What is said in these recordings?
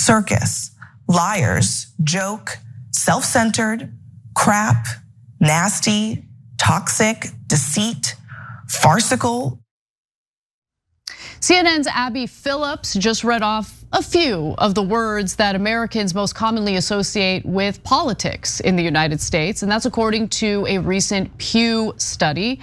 circus, liars, joke, self-centered, crap, nasty, toxic, deceit, farcical. CNN's Abby Phillip just read off a few of the words that Americans most commonly associate with politics in the United States, and that's according to a recent Pew study.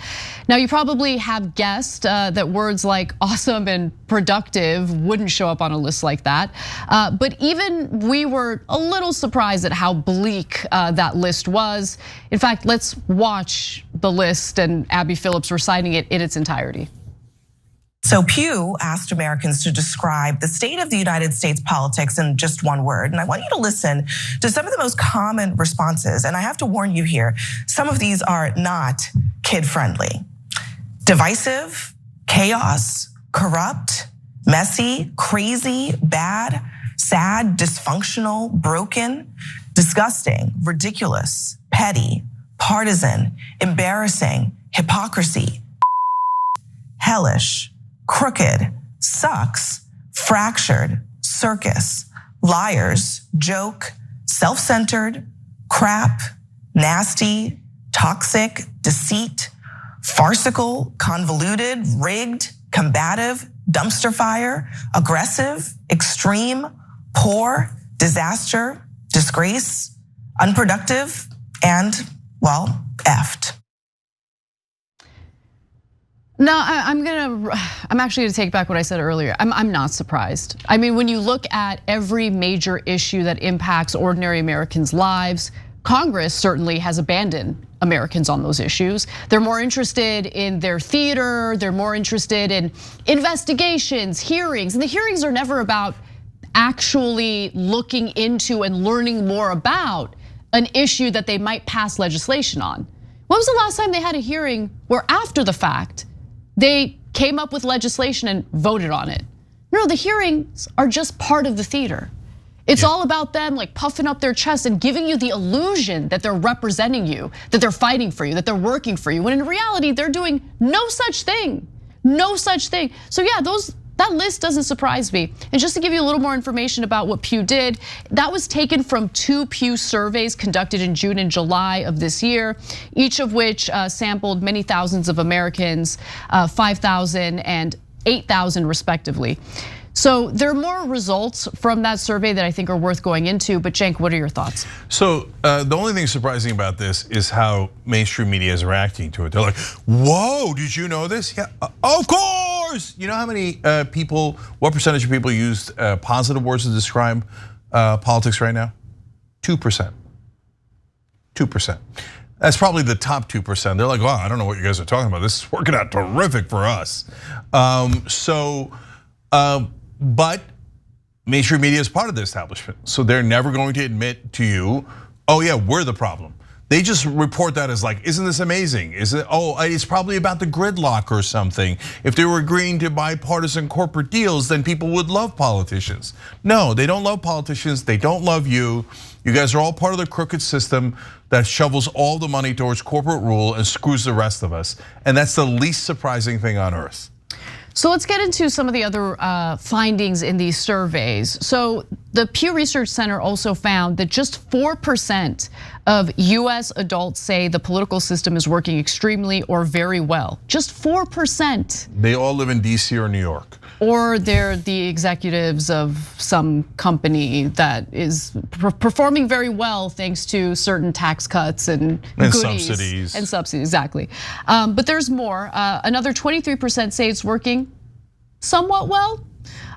Now, you probably have guessed that words like awesome and productive wouldn't show up on a list like that. But even we were a little surprised at how bleak that list was. In fact, let's watch the list and Abby Phillip's reciting it in its entirety. So Pew asked Americans to describe the state of the United States politics in just one word. And I want you to listen to some of the most common responses. And I have to warn you here, some of these are not kid-friendly. Divisive, chaos, corrupt, messy, crazy, bad, sad, dysfunctional, broken, disgusting, ridiculous, petty, partisan, embarrassing, hypocrisy, hellish, crooked, sucks, fractured, circus, liars, joke, self-centered, crap, nasty, toxic, deceit, farcical, convoluted, rigged, combative, dumpster fire, aggressive, extreme, poor, disaster, disgrace, unproductive, and, well, effed. No, I'm actually gonna take back what I said earlier. I'm not surprised. I mean, when you look at every major issue that impacts ordinary Americans' lives, Congress certainly has abandoned Americans on those issues. They're more interested in their theater, they're more interested in investigations, hearings, and the hearings are never about actually looking into and learning more about an issue that they might pass legislation on. When was the last time they had a hearing where after the fact, they came up with legislation and voted on it? No, the hearings are just part of the theater. It's all about them like puffing up their chest and giving you the illusion that they're representing you, that they're fighting for you, that they're working for you, when in reality, they're doing no such thing, no such thing. So yeah, that list doesn't surprise me. And just to give you a little more information about what Pew did, that was taken from 2 Pew surveys conducted in June and July of this year, each of which sampled many thousands of Americans, 5,000 and 8,000 respectively. So there are more results from that survey that I think are worth going into, but Cenk, what are your thoughts? So the only thing surprising about this is how mainstream media is reacting to it. They're like, whoa, did you know this? Yeah, of course. You know how many people, what percentage of people used positive words to describe politics right now? 2%. 2%. That's probably the top 2%. They're like, wow, I don't know what you guys are talking about. This is working out terrific for us. But mainstream media is part of the establishment. So they're never going to admit to you, oh yeah, we're the problem. They just report that as like, isn't this amazing? Is it, oh, it's probably about the gridlock or something. If they were agreeing to bipartisan corporate deals, then people would love politicians. No, they don't love politicians, they don't love you. You guys are all part of the crooked system that shovels all the money towards corporate rule and screws the rest of us. And that's the least surprising thing on earth. So let's get into some of the other findings in these surveys. So the Pew Research Center also found that just 4% of US adults say the political system is working extremely or very well. Just 4%. They all live in DC or New York. Or they're the executives of some company that is performing very well thanks to certain tax cuts and goodies subsidies. And subsidies, exactly. But there's more. Another 23% say it's working somewhat well.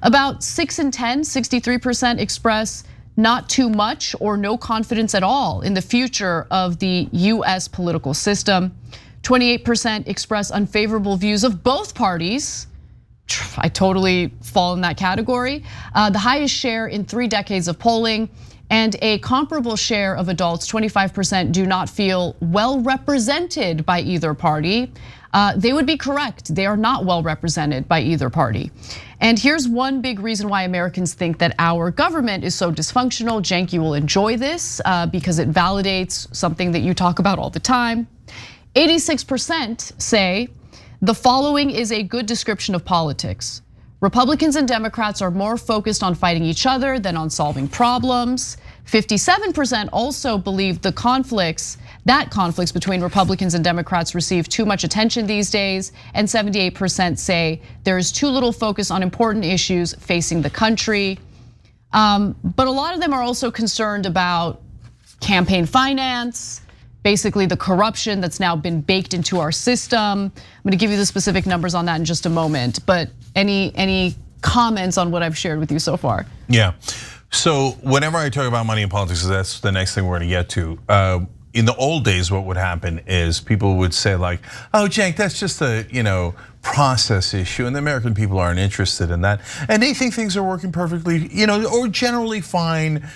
About 6 in 10, 63% express not too much or no confidence at all in the future of the US political system. 28% express unfavorable views of both parties. I totally fall in that category. The highest share in 3 decades of polling, and a comparable share of adults, 25%, do not feel well represented by either party. They would be correct. They are not well represented by either party. And here's one big reason why Americans think that our government is so dysfunctional. Cenk, you will enjoy this because it validates something that you talk about all the time. 86% say the following is a good description of politics: Republicans and Democrats are more focused on fighting each other than on solving problems. 57% also believe that conflicts between Republicans and Democrats receive too much attention these days, and 78% say there is too little focus on important issues facing the country. But a lot of them are also concerned about campaign finance, basically the corruption that's now been baked into our system. I'm gonna give you the specific numbers on that in just a moment, but any comments on what I've shared with you so far? Yeah, so whenever I talk about money in politics, that's the next thing we're gonna get to. In the old days, what would happen is people would say like, oh, Cenk, that's just a process issue, and the American people aren't interested in that, and they think things are working perfectly, or generally fine.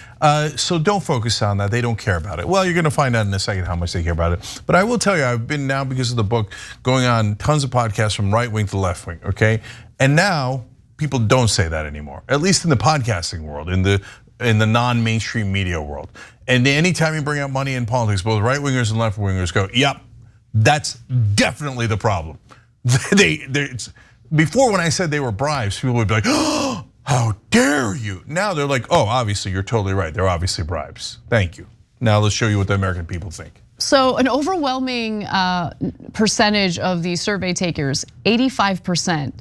So don't focus on that. They don't care about it. Well, you're going to find out in a second how much they care about it. But I will tell you, I've been now, because of the book, going on tons of podcasts from right wing to left wing. Okay, and now people don't say that anymore. At least in the podcasting world, in the non-mainstream media world. And anytime you bring up money in politics, both right wingers and left wingers go, yep, that's definitely the problem. Before, when I said they were bribes, people would be like, oh, how dare you? Now they're like, oh, obviously, you're totally right. They're obviously bribes. Thank you. Now let's show you what the American people think. So an overwhelming percentage of the survey takers, 85%,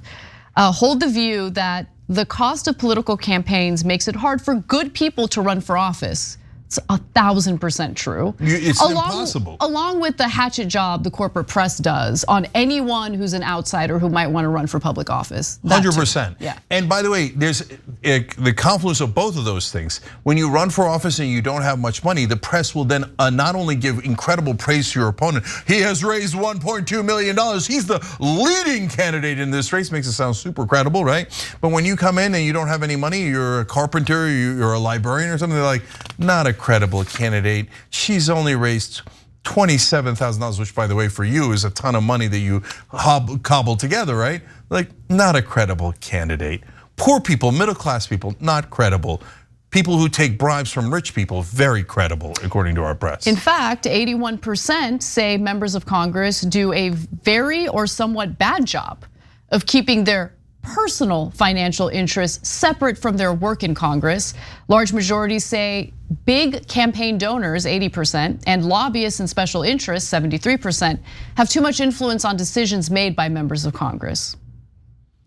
hold the view that the cost of political campaigns makes it hard for good people to run for office. It's 1000% true. It's impossible. Along with the hatchet job the corporate press does on anyone who's an outsider who might want to run for public office. 100%. Yeah. And by the way, there's the confluence of both of those things. When you run for office and you don't have much money, the press will then not only give incredible praise to your opponent. He has raised $1.2 million. He's the leading candidate in this race. Makes it sound super credible, right? But when you come in and you don't have any money, you're a carpenter, you're a librarian or something, they're like, not a credible candidate. She's only raised $27,000, which, by the way, for you is a ton of money that you cobbled together, right? Like, not a credible candidate. Poor people, middle class people, not credible. People who take bribes from rich people, very credible, according to our press. In fact, 81% say members of Congress do a very or somewhat bad job of keeping their personal financial interests separate from their work in Congress. Large majorities say big campaign donors, 80%, and lobbyists and special interests, 73%, have too much influence on decisions made by members of Congress.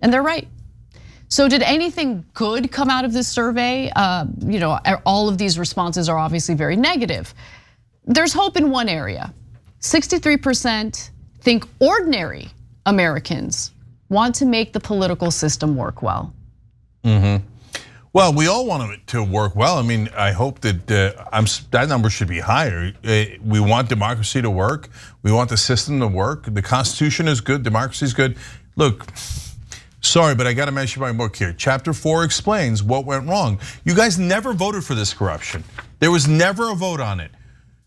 And they're right. So did anything good come out of this survey? All of these responses are obviously very negative. There's hope in one area. 63% think ordinary Americans want to make the political system work well. Well, we all want it to work well. I mean, I hope that that number should be higher. We want democracy to work. We want the system to work. The Constitution is good, democracy is good. Look, sorry, but I gotta mention my book here. Chapter 4 explains what went wrong. You guys never voted for this corruption. There was never a vote on it.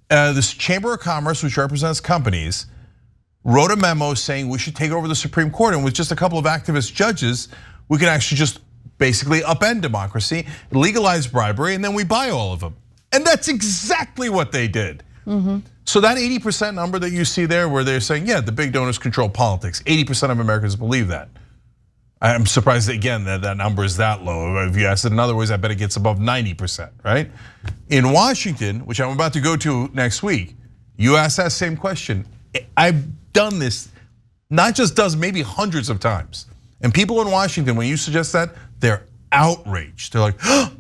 This Chamber of Commerce, which represents companies, wrote a memo saying we should take over the Supreme Court, and with just a couple of activist judges, we could actually just basically upend democracy, legalize bribery, and then we buy all of them. And that's exactly what they did. So that 80% number that you see there, where they're saying, yeah, the big donors control politics, 80% of Americans believe that. I'm surprised again that number is that low. If you ask it in other ways, I bet it gets above 90%, right? In Washington, which I'm about to go to next week, you ask that same question. I've done this, not just dozens, maybe hundreds of times. And people in Washington, when you suggest that, they're outraged. They're like, oh,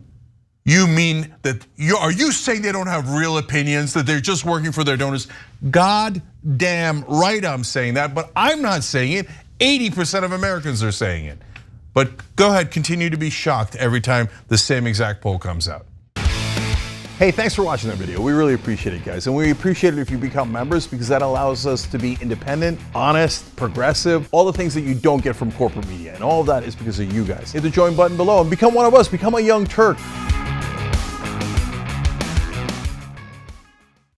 you mean that, are you saying they don't have real opinions, that they're just working for their donors? God damn right I'm saying that, but I'm not saying it. 80% of Americans are saying it. But go ahead, continue to be shocked every time the same exact poll comes out. Hey, thanks for watching that video. We really appreciate it, guys. And we appreciate it if you become members, because that allows us to be independent, honest, progressive, all the things that you don't get from corporate media. And all of that is because of you guys. Hit the join button below and become one of us, become a Young Turk.